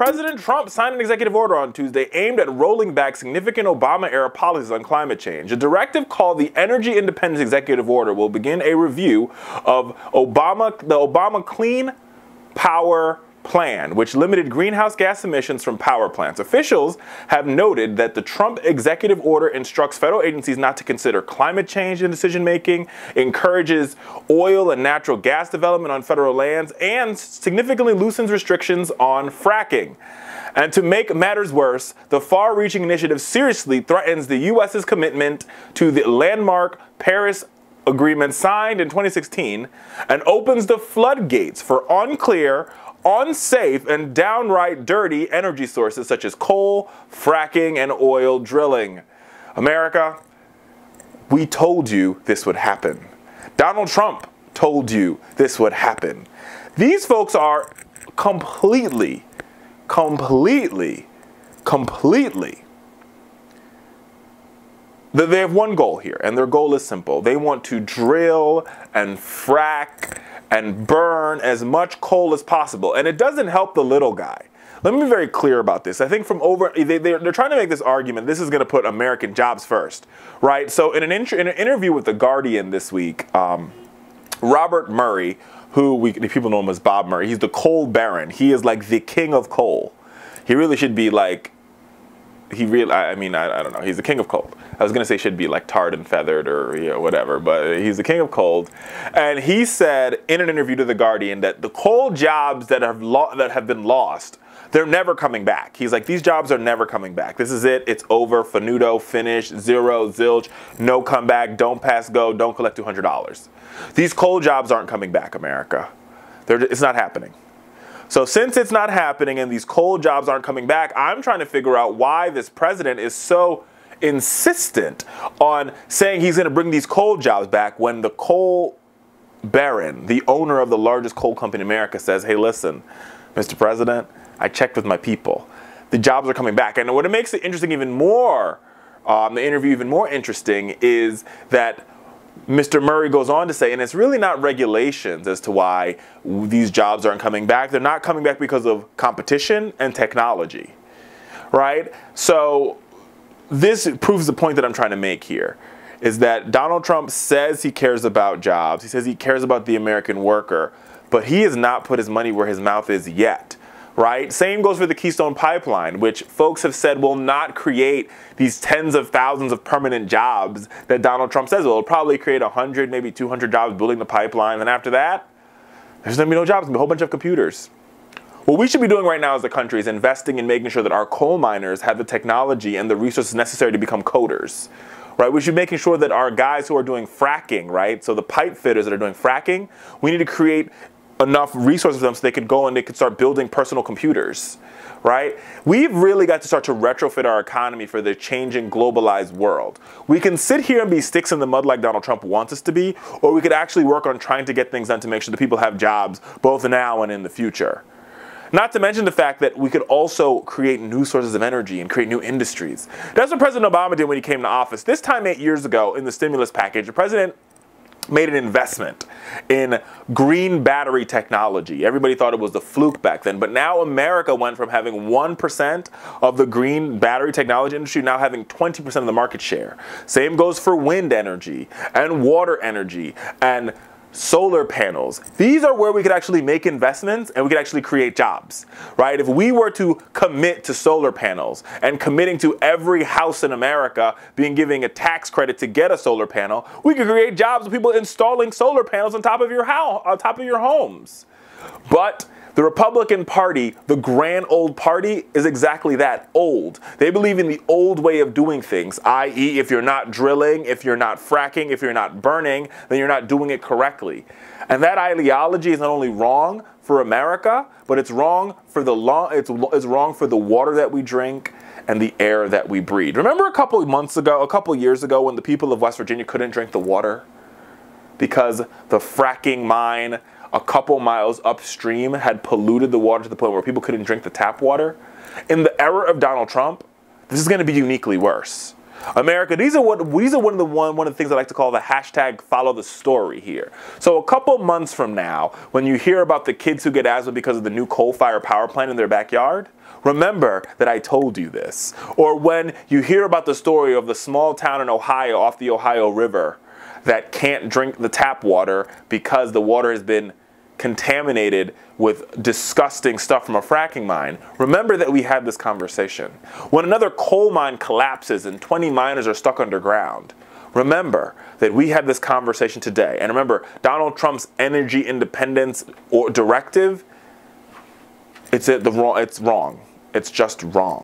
President Trump signed an executive order on Tuesday aimed at rolling back significant Obama-era policies on climate change. A directive called the Energy Independence Executive Order will begin a review of the Obama Clean Power Plan, which limited greenhouse gas emissions from power plants. Officials have noted that the Trump executive order instructs federal agencies not to consider climate change in decision-making, encourages oil and natural gas development on federal lands, and significantly loosens restrictions on fracking. And to make matters worse, the far-reaching initiative seriously threatens the U.S.'s commitment to the landmark Paris Agreement signed in 2016 and opens the floodgates for unclear, unsafe, and downright dirty energy sources such as coal, fracking, and oil drilling. America, we told you this would happen. Donald Trump told you this would happen. These folks are completely they have one goal here, and their goal is simple. They want to drill and frack and burn as much coal as possible. And it doesn't help the little guy. Let me be very clear about this. I think they're trying to make this argument, this is going to put American jobs first, right? So in an interview with The Guardian this week, Robert Murray, who people know him as Bob Murray, he's the coal baron. He is like the king of coal. He really should be like, I don't know, he's the king of coal. I was going to say should be like tarred and feathered or whatever, but he's the king of coal. And he said in an interview to The Guardian that the coal jobs that have been lost, they're never coming back. He's like, these jobs are never coming back. This is it. It's over. Finito. Finish. Zero. Zilch. No comeback. Don't pass go. Don't collect $200. These coal jobs aren't coming back, America. It's not happening. So since it's not happening and these coal jobs aren't coming back, I'm trying to figure out why this president is so insistent on saying he's going to bring these coal jobs back when the coal baron, the owner of the largest coal company in America, says, hey, listen, Mr. President, I checked with my people. The jobs are coming back. And what makes it interesting even more, the interview even more interesting, is that Mr. Murray goes on to say, and it's really not regulations as to why these jobs aren't coming back. They're not coming back because of competition and technology, right? So this proves the point that I'm trying to make here, is that Donald Trump says he cares about jobs. He says he cares about the American worker, but he has not put his money where his mouth is yet. Right? Same goes for the Keystone Pipeline, which folks have said will not create these tens of thousands of permanent jobs that Donald Trump says. It'll probably create 100, maybe 200 jobs building the pipeline. And after that, there's going to be no jobs. It's going to be a whole bunch of computers. What we should be doing right now as a country is investing in making sure that our coal miners have the technology and the resources necessary to become coders. Right? We should be making sure that our guys who are doing fracking, right? So the pipe fitters that are doing fracking, we need to create enough resources for them so they could go and they could start building personal computers, right? We've really got to start to retrofit our economy for the changing globalized world. We can sit here and be sticks in the mud like Donald Trump wants us to be, or we could actually work on trying to get things done to make sure that people have jobs both now and in the future. Not to mention the fact that we could also create new sources of energy and create new industries. That's what President Obama did when he came to office. This time 8 years ago in the stimulus package, the president made an investment in green battery technology. Everybody thought it was the fluke back then, but now America went from having 1% of the green battery technology industry now having 20% of the market share. Same goes for wind energy and water energy and solar panels. These are where we could actually make investments and we could actually create jobs, right? If we were to commit to solar panels and committing to every house in America being giving a tax credit to get a solar panel, we could create jobs with people installing solar panels on top of your house, on top of your homes. But the Republican Party, the grand old party, is exactly that, old. They believe in the old way of doing things, i.e. if you're not drilling, if you're not fracking, if you're not burning, then you're not doing it correctly. And that ideology is not only wrong for America, but it's wrong for the it's wrong for the water that we drink and the air that we breathe. Remember a couple years ago when the people of West Virginia couldn't drink the water because the fracking mine a couple miles upstream had polluted the water to the point where people couldn't drink the tap water? In the era of Donald Trump, this is going to be uniquely worse. America, these are one of the things I like to call the hashtag follow the story here. So a couple months from now, when you hear about the kids who get asthma because of the new coal-fired power plant in their backyard, remember that I told you this. Or when you hear about the story of the small town in Ohio off the Ohio River that can't drink the tap water because the water has been contaminated with disgusting stuff from a fracking mine, remember that we had this conversation. When another coal mine collapses and 20 miners are stuck underground, remember that we had this conversation today. And remember, Donald Trump's energy independence or directive, it's wrong. It's just wrong.